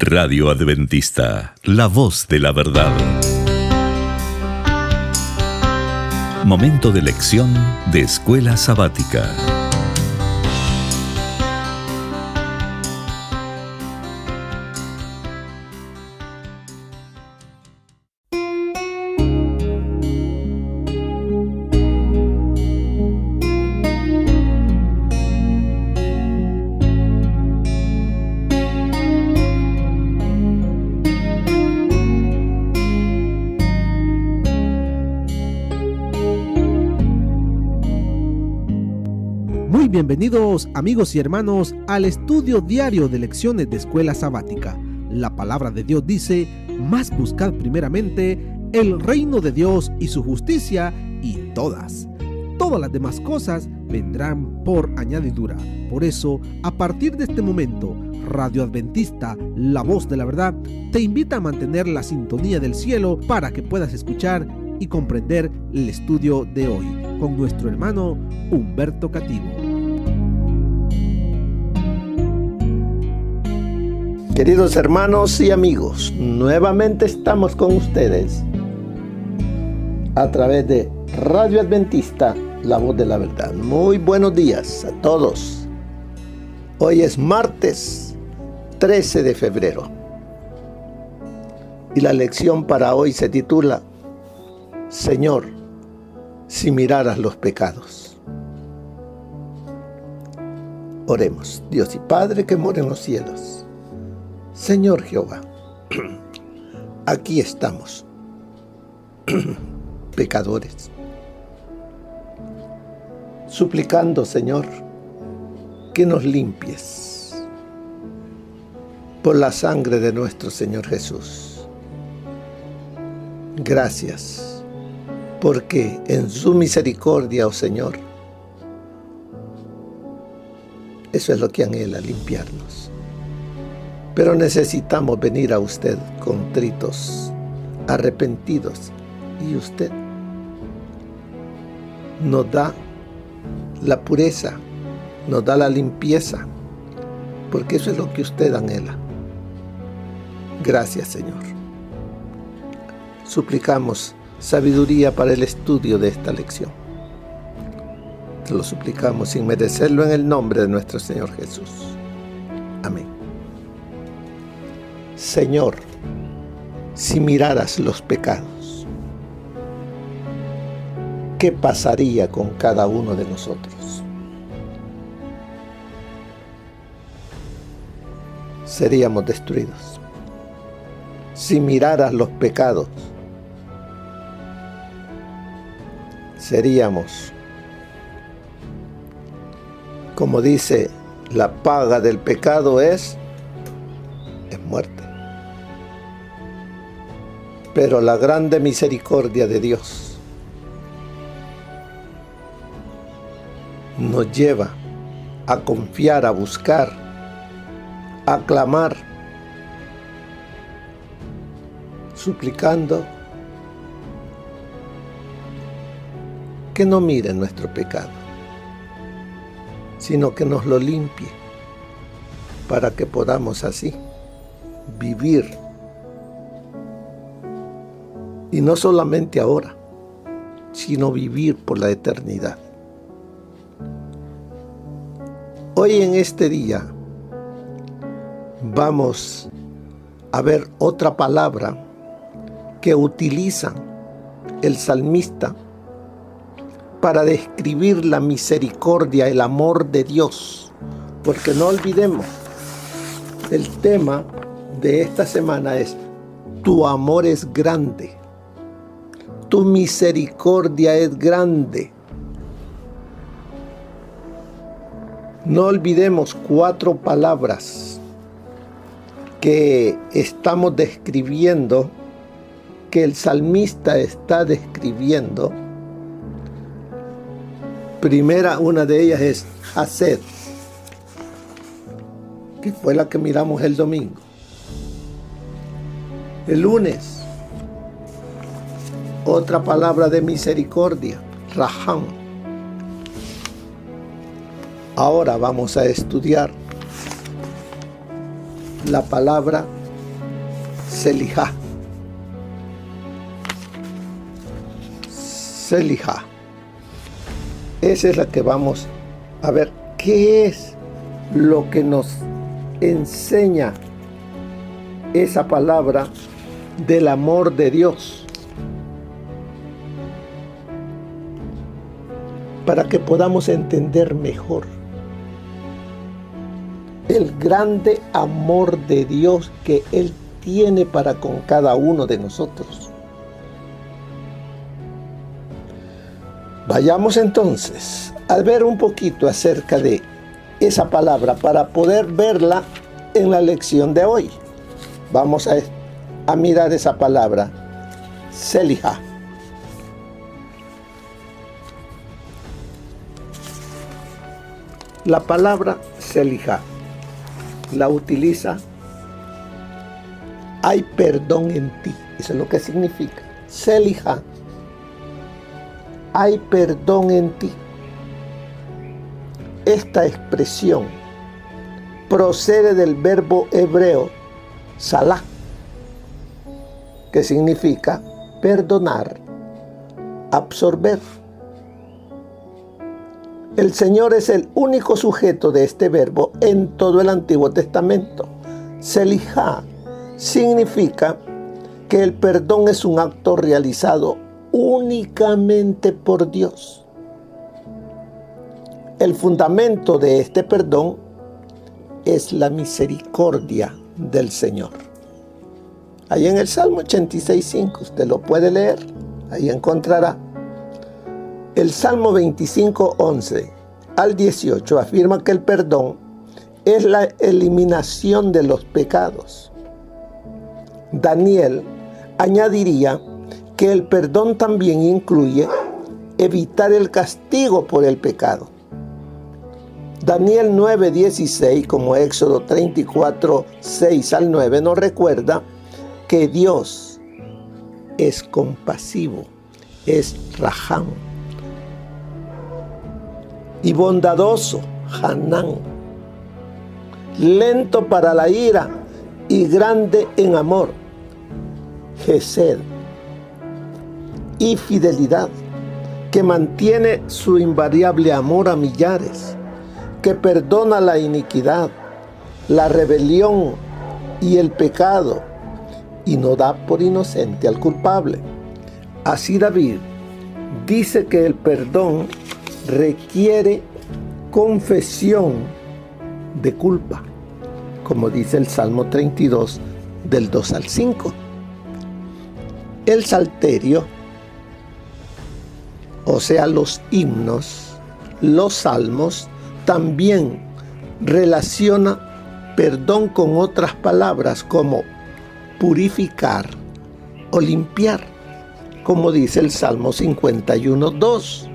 Radio Adventista, la voz de la verdad. Momento de lección de Escuela Sabática. Muy bienvenidos, amigos y hermanos, al estudio diario de lecciones de Escuela Sabática. La palabra de Dios dice: mas buscad primeramente el reino de Dios y su justicia, y todas las demás cosas vendrán por añadidura. Por eso, a partir de este momento, Radio Adventista, la voz de la verdad, te invita a mantener la sintonía del cielo para que puedas escuchar y comprender el estudio de hoy con nuestro hermano Humberto Cativo. Queridos hermanos y amigos, nuevamente estamos con ustedes a través de Radio Adventista, la voz de la verdad. Muy buenos días a todos. Hoy es martes 13 de febrero y la lección para hoy se titula: Señor, si miraras los pecados. Oremos. Dios y Padre que mora en los cielos, Señor Jehová, aquí estamos, pecadores, suplicando, Señor, que nos limpies por la sangre de nuestro Señor Jesús. Gracias, porque en su misericordia, oh Señor, eso es lo que anhela, limpiarnos. Pero necesitamos venir a usted contritos, arrepentidos, y usted nos da la pureza, nos da la limpieza, porque eso es lo que usted anhela. Gracias, Señor. Suplicamos sabiduría para el estudio de esta lección. Te lo suplicamos sin merecerlo en el nombre de nuestro Señor Jesús. Amén. Señor, si miraras los pecados, ¿qué pasaría con cada uno de nosotros? Seríamos destruidos. Si miraras los pecados, seríamos, como dice, la paga del pecado es muerte. Pero la grande misericordia de Dios nos lleva a confiar, a buscar, a clamar, suplicando que no mire nuestro pecado, sino que nos lo limpie, para que podamos así vivir, y no solamente ahora, sino vivir por la eternidad. Hoy en este día vamos a ver otra palabra que utiliza el salmista para describir la misericordia, el amor de Dios, porque no olvidemos, el tema de esta semana es: tu amor es grande, tu misericordia es grande. No olvidemos 4 palabras que estamos describiendo, que el salmista está describiendo. Primera, una de ellas es hesed, que fue la que miramos el domingo. El lunes, otra palabra de misericordia, raham. Ahora vamos a estudiar la palabra Selijá. Selijá. Esa es la que vamos a ver. ¿Qué es lo que nos enseña esa palabra del amor de Dios? Para que podamos entender mejor el grande amor de Dios que Él tiene para con cada uno de nosotros. Vayamos entonces a ver un poquito acerca de esa palabra para poder verla en la lección de hoy. Vamos a mirar esa palabra, Selijá. La palabra Selijá la utiliza hay perdón en ti. Eso es lo que significa. Selijá. Hay perdón en ti. Esta expresión procede del verbo hebreo salá, que significa perdonar, absorber. El Señor es el único sujeto de este verbo en todo el Antiguo Testamento. Selijá significa que el perdón es un acto realizado únicamente por Dios. El fundamento de este perdón es la misericordia del Señor. Ahí en el Salmo 86:5, usted lo puede leer, ahí encontrará. El Salmo 25:11 al 18 afirma que el perdón es la eliminación de los pecados. Daniel añadiría que el perdón también incluye evitar el castigo por el pecado. Daniel 9:16, como Éxodo 34:6 al 9, nos recuerda que Dios es compasivo, es Raham, y bondadoso, Hanán, lento para la ira y grande en amor, Gesed, y fidelidad, que mantiene su invariable amor a millares, que perdona la iniquidad, la rebelión y el pecado, y no da por inocente al culpable. Así David dice que el perdón requiere confesión de culpa, como dice el Salmo 32, del 2 al 5. El salterio, o sea, los himnos, los salmos, también relaciona perdón con otras palabras como purificar o limpiar, como dice el Salmo 51:2.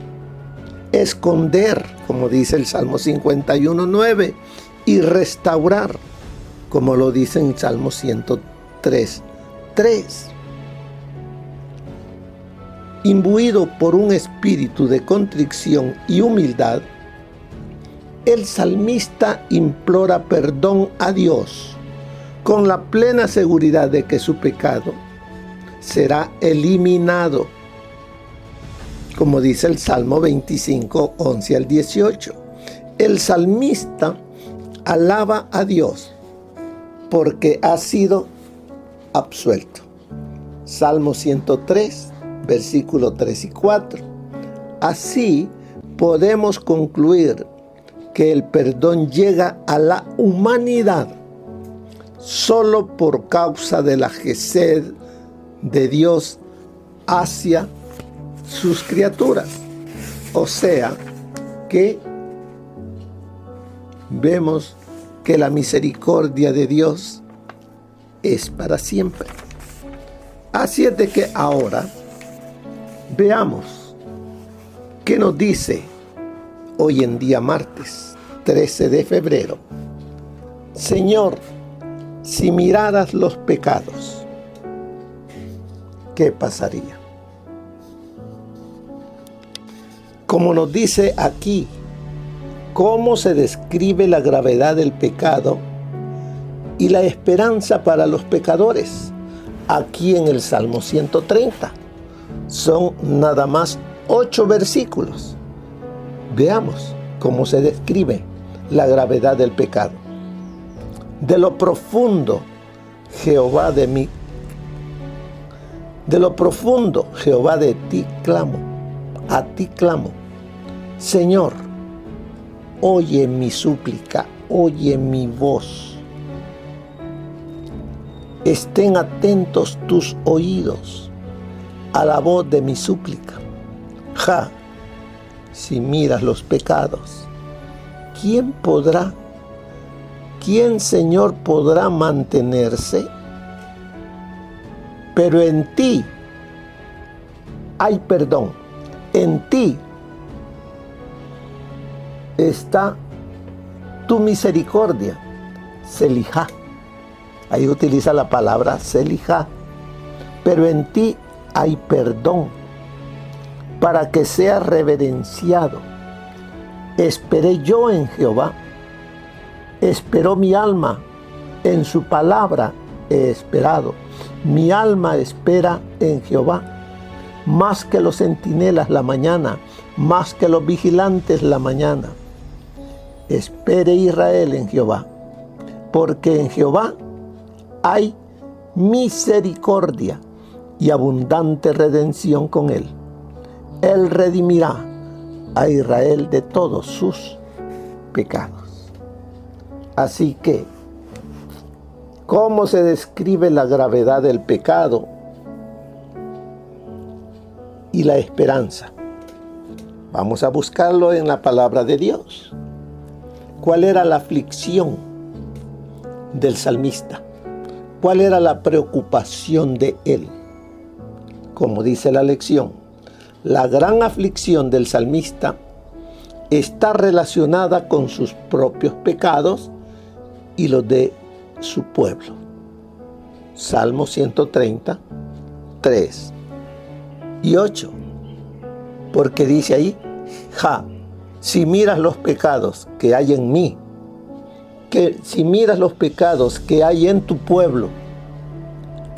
Esconder, como dice el Salmo 51:9, y restaurar, como lo dice en Salmo 103:3. Imbuido por un espíritu de contrición y humildad, el salmista implora perdón a Dios con la plena seguridad de que su pecado será eliminado, como dice el Salmo 25:11 al 18. El salmista alaba a Dios porque ha sido absuelto. Salmo 103, versículos 3 y 4. Así podemos concluir que el perdón llega a la humanidad solo por causa de la gesed de Dios hacia sus criaturas. O sea, que vemos que la misericordia de Dios es para siempre. Así es de que ahora veamos qué nos dice hoy en día martes 13 de febrero. Señor, si miraras los pecados, ¿qué pasaría? Como nos dice aquí, cómo se describe la gravedad del pecado y la esperanza para los pecadores, aquí en el Salmo 130. Son nada más 8 versículos. Veamos cómo se describe la gravedad del pecado. De lo profundo, Jehová, de lo profundo, Jehová, de ti clamo, a ti clamo. Señor, oye mi súplica, oye mi voz. Estén atentos tus oídos a la voz de mi súplica. Si miras los pecados, ¿quién, Señor, podrá mantenerse? Pero en ti hay perdón, en ti está tu misericordia, Selijá. Ahí utiliza la palabra Selijá. Pero en ti hay perdón, para que sea reverenciado. Esperé yo en Jehová, esperó mi alma, en su palabra he esperado. Mi alma espera en Jehová, más que los centinelas la mañana, más que los vigilantes la mañana. Espere Israel en Jehová, porque en Jehová hay misericordia y abundante redención con él. Él redimirá a Israel de todos sus pecados. Así que, ¿cómo se describe la gravedad del pecado y la esperanza? Vamos a buscarlo en la palabra de Dios. ¿Cuál era la aflicción del salmista? ¿Cuál era la preocupación de él? Como dice la lección, la gran aflicción del salmista está relacionada con sus propios pecados y los de su pueblo. Salmo 130, 3 y 8. Porque dice ahí, si miras los pecados que hay en mí, que si miras los pecados que hay en tu pueblo,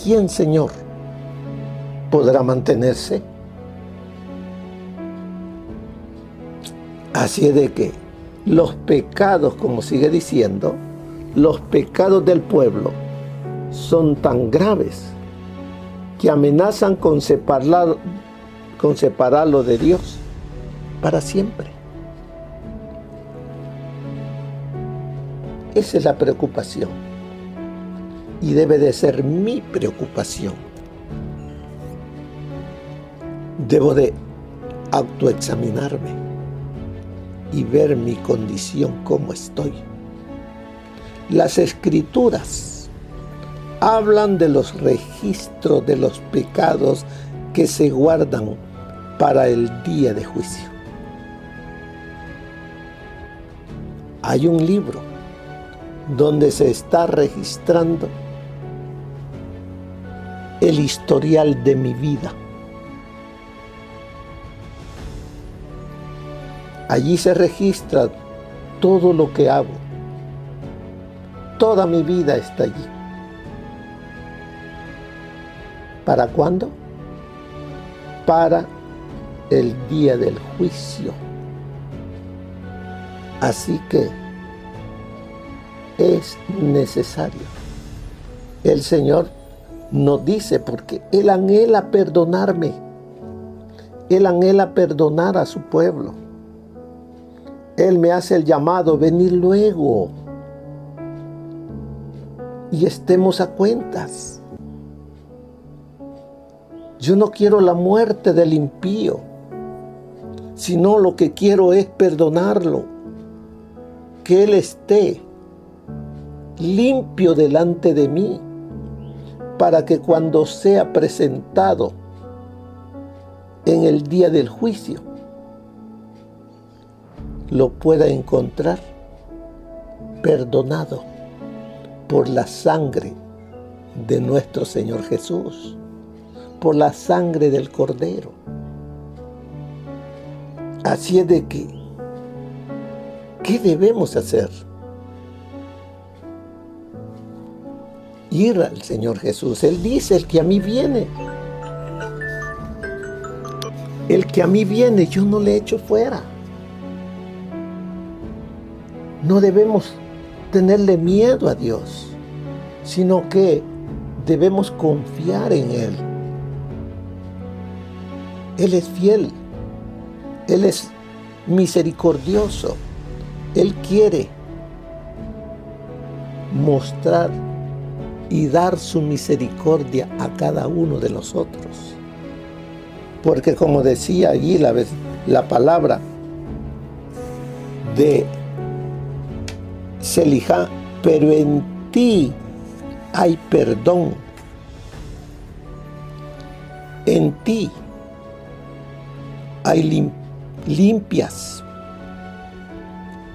¿quién, Señor, podrá mantenerse? Así es de que los pecados, como sigue diciendo, los pecados del pueblo son tan graves que amenazan con separarlo de Dios para siempre. Esa es la preocupación y debe de ser mi preocupación. Debo de autoexaminarme y ver mi condición, cómo estoy. Las Escrituras hablan de los registros de los pecados que se guardan para el día de juicio. Hay un libro donde se está registrando el historial de mi vida. Allí se registra todo lo que hago. Toda mi vida está allí. ¿Para cuándo? Para el día del juicio. Así que es necesario. El Señor nos dice, porque Él anhela perdonarme. Él anhela perdonar a su pueblo. Él me hace el llamado, venir luego y estemos a cuentas. Yo no quiero la muerte del impío, sino lo que quiero es perdonarlo, que Él esté limpio delante de mí, para que cuando sea presentado en el día del juicio, lo pueda encontrar perdonado por la sangre de nuestro Señor Jesús, por la sangre del Cordero. Así es de que, ¿qué debemos hacer? ir al Señor Jesús. Él dice, el que a mí viene, yo no le echo fuera. No debemos tenerle miedo a Dios, sino que debemos confiar en Él. Él es fiel, Él es misericordioso. Él quiere mostrar y dar su misericordia a cada uno de nosotros. Porque como decía allí la palabra de Selijá, pero en ti hay perdón. En ti hay limpias,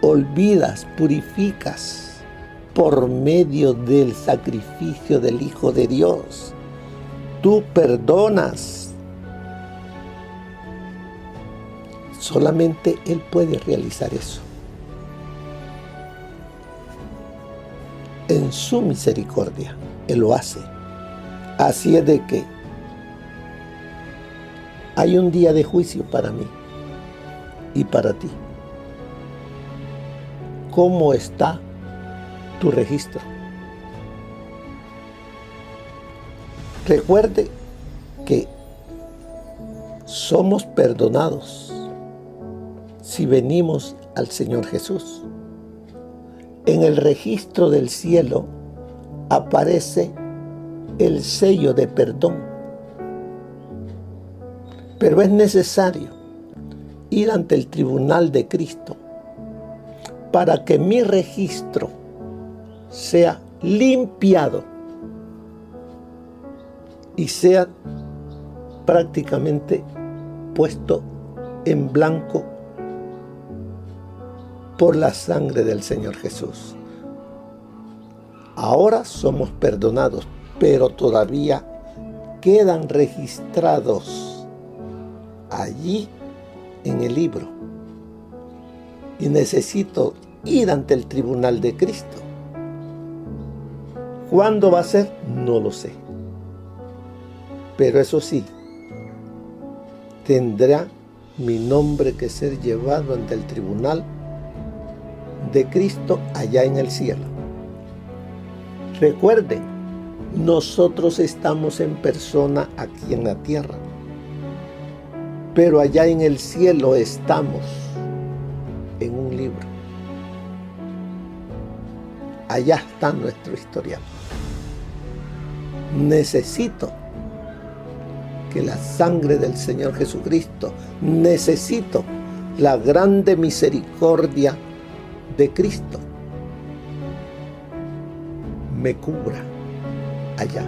olvidas, purificas por medio del sacrificio del Hijo de Dios. Tú perdonas. Solamente Él puede realizar eso. En su misericordia, Él lo hace. Así es de que hay un día de juicio para mí y para ti. ¿Cómo está tu registro? Recuerde que somos perdonados si venimos al Señor Jesús. En el registro del cielo aparece el sello de perdón. Pero es necesario ir ante el tribunal de Cristo para que mi registro sea limpiado y sea prácticamente puesto en blanco por la sangre del Señor Jesús. Ahora somos perdonados, pero todavía quedan registrados allí en el libro. Y necesito ir ante el tribunal de Cristo. ¿Cuándo va a ser? No lo sé. Pero eso sí, tendrá mi nombre que ser llevado ante el tribunal de Cristo allá en el cielo. Recuerden, nosotros estamos en persona aquí en la tierra, pero allá en el cielo estamos en un libro. Allá está nuestro historial. Necesito que la sangre del Señor Jesucristo, necesito la grande misericordia de Cristo me cubra allá.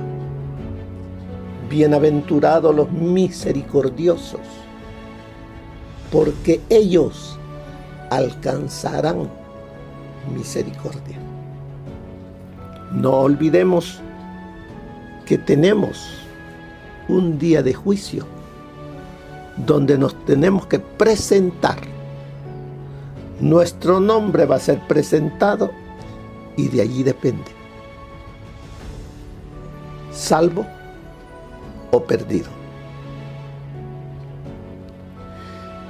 Bienaventurados los misericordiosos, porque ellos alcanzarán misericordia. No olvidemos que tenemos un día de juicio donde nos tenemos que presentar. Nuestro nombre va a ser presentado y de allí depende, salvo o perdido.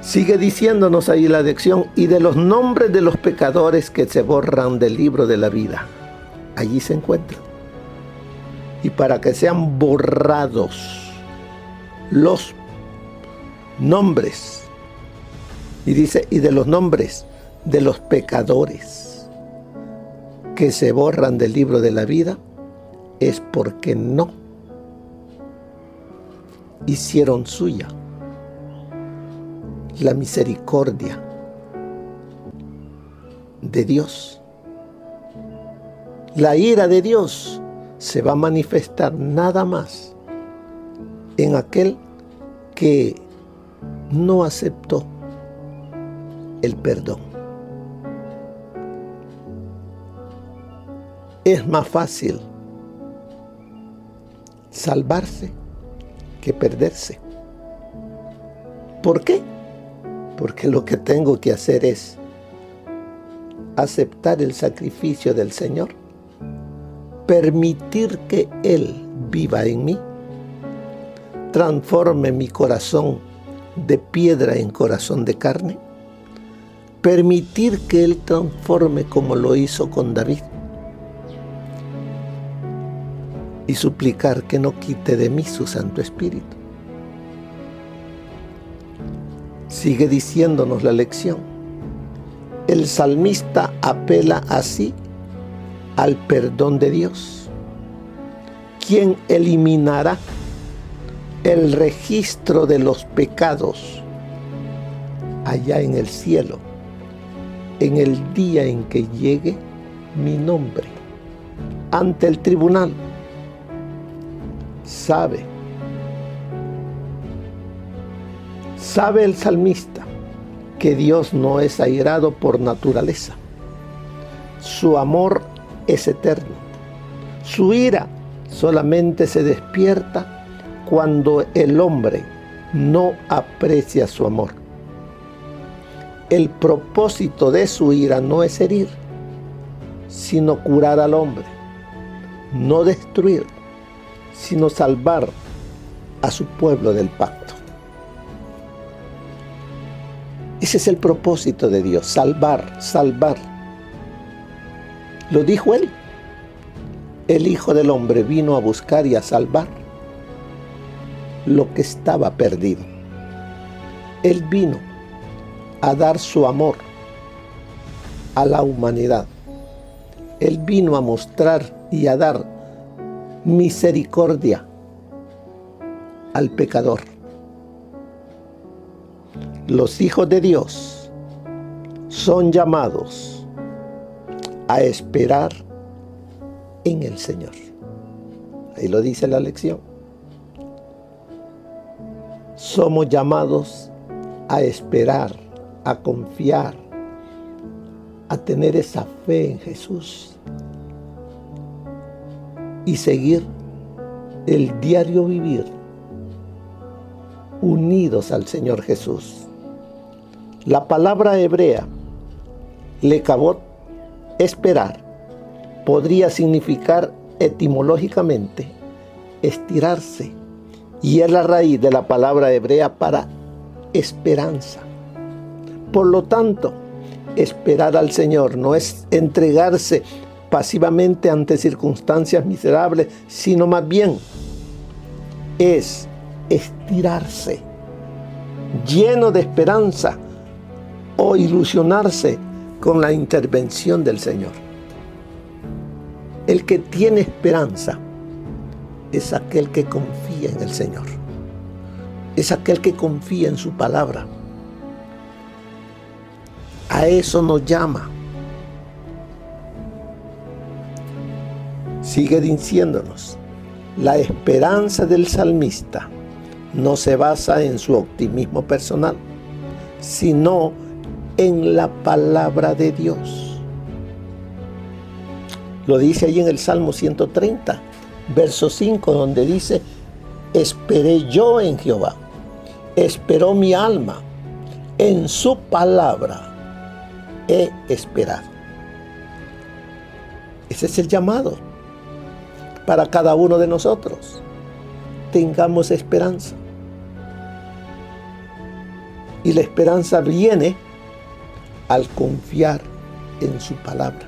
Sigue diciéndonos ahí la lección, y de los nombres de los pecadores que se borran del libro de la vida. Allí se encuentran. Y para que sean borrados los nombres, y dice, y de los nombres de los pecadores que se borran del libro de la vida, es porque no hicieron suya la misericordia de Dios. La ira de Dios se va a manifestar nada más en aquel que no aceptó el perdón. Es más fácil salvarse que perderse. ¿Por qué? Porque lo que tengo que hacer es aceptar el sacrificio del Señor, permitir que Él viva en mí, transforme mi corazón de piedra en corazón de carne, permitir que Él transforme como lo hizo con David y suplicar que no quite de mí su Santo Espíritu. Sigue diciéndonos la lección. El salmista apela así al perdón de Dios, quien eliminará el registro de los pecados allá en el cielo, en el día en que llegue mi nombre ante el tribunal. Sabe el salmista que Dios no es airado por naturaleza. Su amor es eterno. Su ira solamente se despierta cuando el hombre no aprecia su amor. El propósito de su ira no es herir, sino curar al hombre. No destruir, sino salvar a su pueblo del pacto. Ese es el propósito de Dios, salvar. Lo dijo Él. El Hijo del Hombre vino a buscar y a salvar lo que estaba perdido. Él vino a dar su amor a la humanidad. Él vino a mostrar y a dar misericordia al pecador. Los hijos de Dios son llamados a esperar en el Señor. Ahí lo dice la lección. Somos llamados a esperar, a confiar, a tener esa fe en Jesús y seguir el diario vivir unidos al Señor Jesús. La palabra hebrea, lekavot, esperar, podría significar etimológicamente estirarse, y es la raíz de la palabra hebrea para esperanza. Por lo tanto, esperar al Señor no es entregarse pasivamente ante circunstancias miserables, sino más bien es estirarse, lleno de esperanza, o ilusionarse con la intervención del Señor. El que tiene esperanza es aquel que confía en el Señor. Es aquel que confía en su palabra. A eso nos llama. Sigue diciéndonos, la esperanza del salmista no se basa en su optimismo personal, sino en la palabra de Dios. Lo dice ahí en el Salmo 130, verso 5, donde dice: esperé yo en Jehová, esperó mi alma, en su palabra he esperado. Ese es el llamado para cada uno de nosotros. Tengamos esperanza. Y la esperanza viene al confiar en su palabra.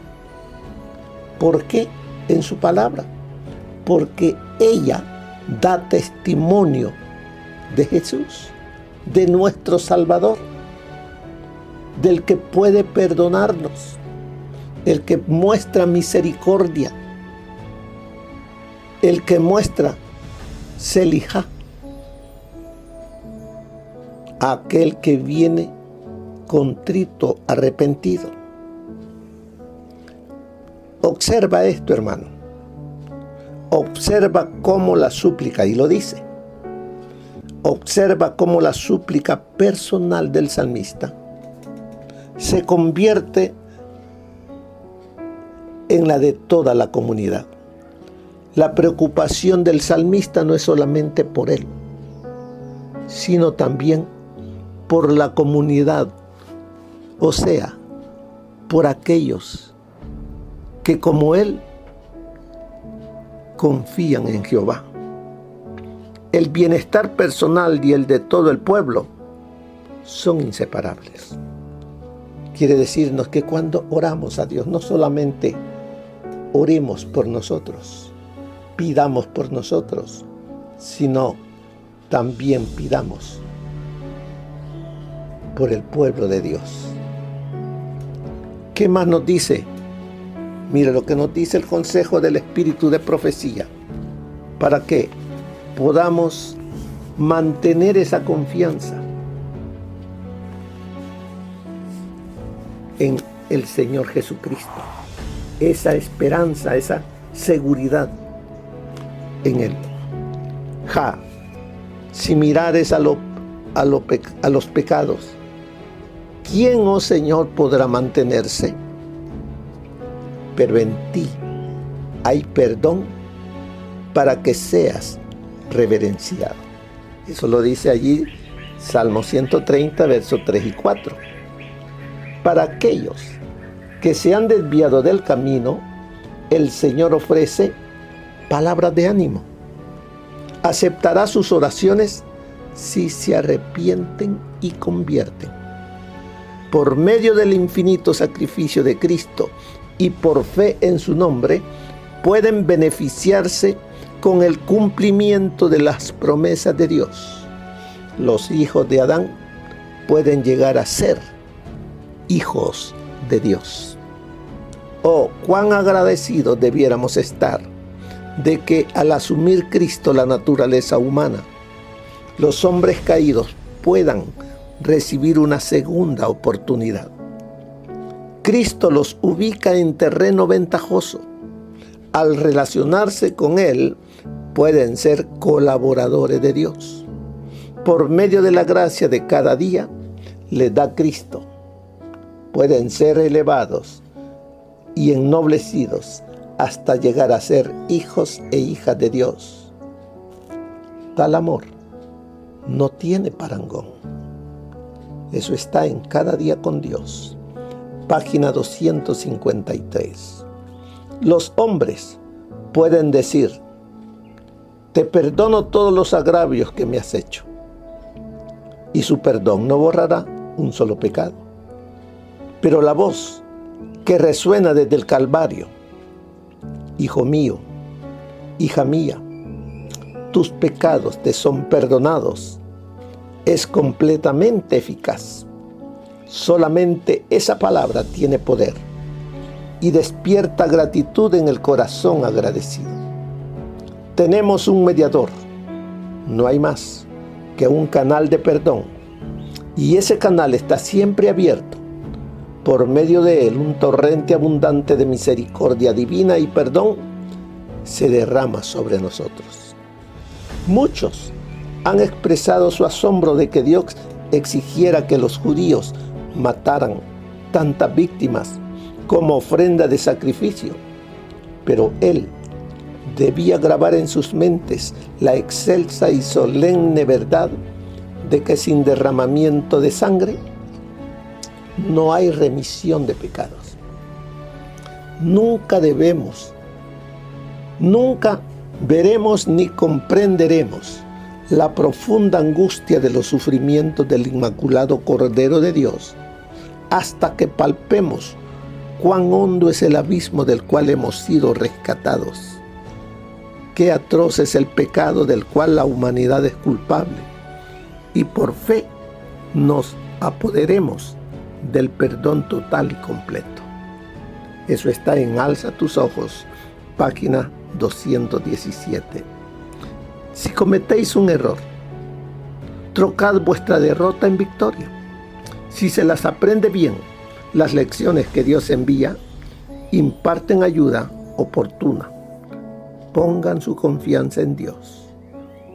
¿Por qué en su palabra? Porque ella da testimonio de Jesús, de nuestro Salvador, del que puede perdonarnos, el que muestra misericordia, el que muestra Selijá, aquel que viene contrito, arrepentido. Observa esto, hermano. Observa cómo la súplica, y lo dice, observa cómo la súplica personal del salmista se convierte en la de toda la comunidad. La preocupación del salmista no es solamente por él, sino también por la comunidad, o sea, por aquellos que como él confían en Jehová. El bienestar personal y el de todo el pueblo son inseparables. Quiere decirnos que cuando oramos a Dios, no solamente oremos por nosotros, pidamos por nosotros, sino también pidamos por el pueblo de Dios. ¿Qué más nos dice? Mira lo que nos dice el consejo del Espíritu de profecía, para que podamos mantener esa confianza en el Señor Jesucristo, esa esperanza, esa seguridad en Él. Si mirares a los pecados, ¿quién, oh Señor, podrá mantenerse? Pero en ti hay perdón para que seas reverenciado. Eso lo dice allí Salmo 130, versos 3 y 4. Para aquellos que se han desviado del camino, el Señor ofrece palabras de ánimo. Aceptará sus oraciones si se arrepienten y convierten. Por medio del infinito sacrificio de Cristo y por fe en su nombre, pueden beneficiarse con el cumplimiento de las promesas de Dios. Los hijos de Adán pueden llegar a ser hijos de Dios. Oh, cuán agradecidos debiéramos estar de que al asumir Cristo la naturaleza humana, los hombres caídos puedan recibir una segunda oportunidad. Cristo los ubica en terreno ventajoso. Al relacionarse con Él, pueden ser colaboradores de Dios. Por medio de la gracia de cada día, les da Cristo. Pueden ser elevados y ennoblecidos hasta llegar a ser hijos e hijas de Dios. Tal amor no tiene parangón. Eso está en Cada Día con Dios, página 253. Los hombres pueden decir: te perdono todos los agravios que me has hecho, y su perdón no borrará un solo pecado. Pero la voz que resuena desde el Calvario: hijo mío, hija mía, tus pecados te son perdonados, es completamente eficaz. Solamente esa palabra tiene poder y despierta gratitud en el corazón agradecido. Tenemos un mediador, no hay más que un canal de perdón, y ese canal está siempre abierto. Por medio de él, un torrente abundante de misericordia divina y perdón se derrama sobre nosotros. Muchos han expresado su asombro de que Dios exigiera que los judíos mataran tantas víctimas como ofrenda de sacrificio, pero Él debía grabar en sus mentes la excelsa y solemne verdad de que sin derramamiento de sangre no hay remisión de pecados. Nunca veremos ni comprenderemos la profunda angustia de los sufrimientos del Inmaculado Cordero de Dios hasta que palpemos cuán hondo es el abismo del cual hemos sido rescatados. Qué atroz es el pecado del cual la humanidad es culpable, y por fe nos apoderemos del perdón total y completo. Eso está en Alza tus ojos, página 217. Si cometéis un error, trocad vuestra derrota en victoria. Si se las aprende bien, las lecciones que Dios envía imparten ayuda oportuna. Pongan su confianza en Dios.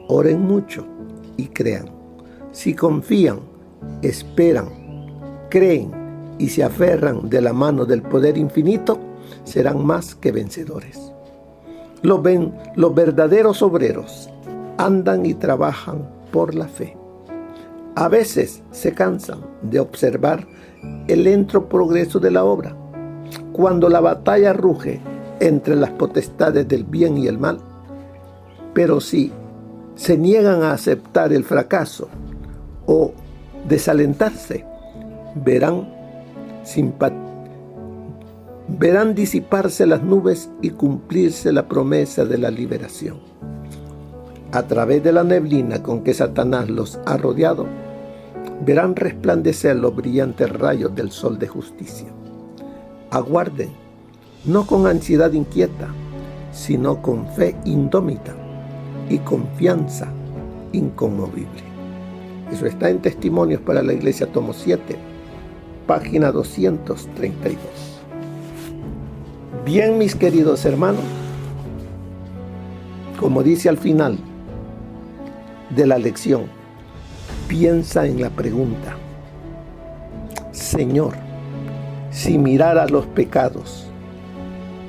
Oren mucho y crean. Si confían, esperan, creen y se aferran de la mano del poder infinito, serán más que vencedores. Los verdaderos obreros andan y trabajan por la fe. A veces se cansan de observar el lento progreso de la obra. Cuando la batalla ruge entre las potestades del bien y el mal, Pero si se niegan a aceptar el fracaso o desalentarse, verán disiparse las nubes y cumplirse la promesa de la liberación. A través de la neblina con que Satanás los ha rodeado, verán resplandecer los brillantes rayos del sol de justicia. Aguarden, no con ansiedad inquieta, sino con fe indómita y confianza inconmovible. Eso está en Testimonios para la Iglesia, tomo 7, página 232. Bien, mis queridos hermanos, como dice al final de la lección, piensa en la pregunta: Señor, si mirara los pecados,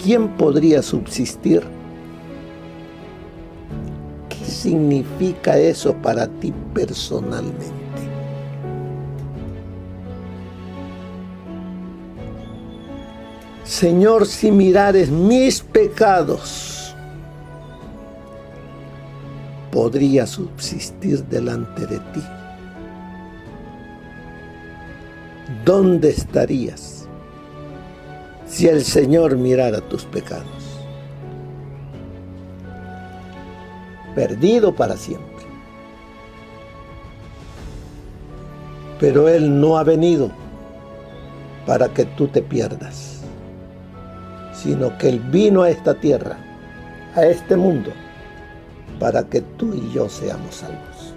¿quién podría subsistir? ¿Qué significa eso para ti personalmente? Señor, si mirares mis pecados, podría subsistir delante de ti. ¿Dónde estarías si el Señor mirara tus pecados? Perdido para siempre. Pero Él no ha venido para que tú te pierdas, sino que Él vino a esta tierra, a este mundo, para que tú y yo seamos salvos.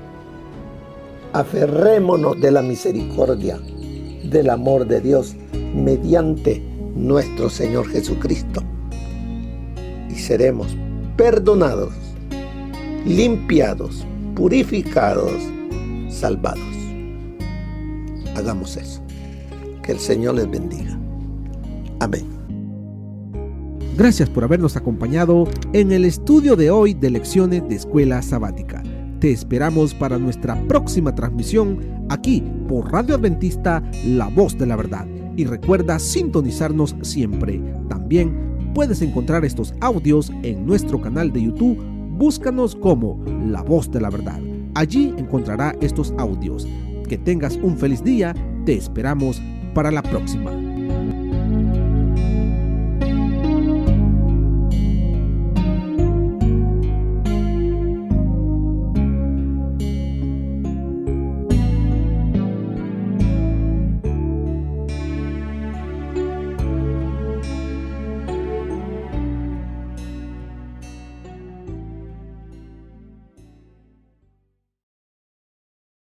Aferrémonos de la misericordia, del amor de Dios, mediante nuestro Señor Jesucristo, y seremos perdonados, limpiados, purificados, salvados. Hagamos eso. Que el Señor les bendiga. Amén. Gracias por habernos acompañado en el estudio de hoy de Lecciones de Escuela Sabática. Te esperamos para nuestra próxima transmisión aquí por Radio Adventista, La Voz de la Verdad. Y recuerda sintonizarnos siempre. También puedes encontrar estos audios en nuestro canal de YouTube. Búscanos como La Voz de la Verdad. Allí encontrará estos audios. Que tengas un feliz día. Te esperamos para la próxima.